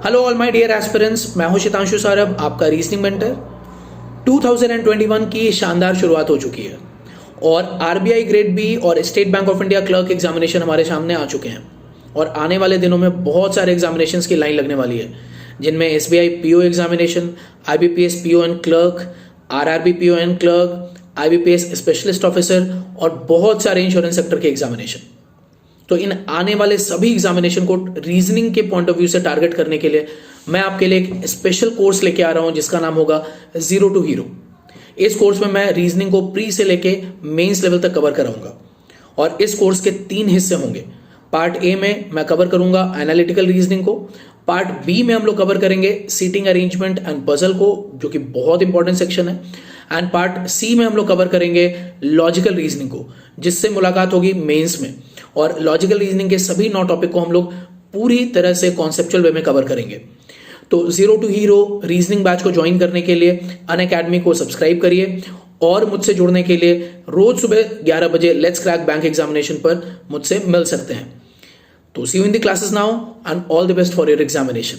Hello all my dear aspirants, मैं हूं शितांशु सारब, आपका रीजनिंग मेंटर। 2021 की शानदार शुरुआत हो चुकी है और आरबीआई ग्रेड बी और state bank of India clerk examination हमारे सामने आ चुके हैं और आने वाले दिनों में बहुत सारे एग्जामिनेशंस की लाइन लगने वाली है, जिनमें SBI PO examination, IBPS PO and clerk, RRB PO and clerk, IBPS specialist officer और बहुत सारे इंश्योरेंस सेक्टर के एग्जामिनेशन। तो इन आने वाले सभी एग्जामिनेशन को रीजनिंग के पॉइंट ऑफ व्यू से टारगेट करने के लिए मैं आपके लिए एक स्पेशल कोर्स लेके आ रहा हूं जिसका नाम होगा जीरो टू हीरो। इस कोर्स में मैं रीजनिंग को प्री से लेके मेंस लेवल तक कवर कराऊंगा और इस कोर्स के 3 हिस्से होंगे। पार्ट ए में मैं कवर करूंगा एनालिटिकल रीजनिंग को, पार्ट बी में हम लोग कवर करेंगे सीटिंग अरेंजमेंट एंड पजल को, जो कि बहुत इंपॉर्टेंट सेक्शन है, एंड पार्ट सी में हम लोग कवर करेंगे लॉजिकल रीजनिंग को, जिससे मुलाकात होगी मेंस में। और लॉजिकल रीजनिंग के सभी 9 टॉपिक को हम लोग पूरी तरह से कॉन्सेप्चुअल वे में कवर करेंगे। तो zero to hero reasoning batch को ज्वाइन करने के लिए अनअकैडमी को सब्सक्राइब करिए और मुझसे जुड़ने के लिए रोज सुबह 11 बजे लेट्स क्रैक बैंक एग्जामिनेशन पर मुझसे मिल सकते हैं। तो see you in the classes now and all the best for your examination.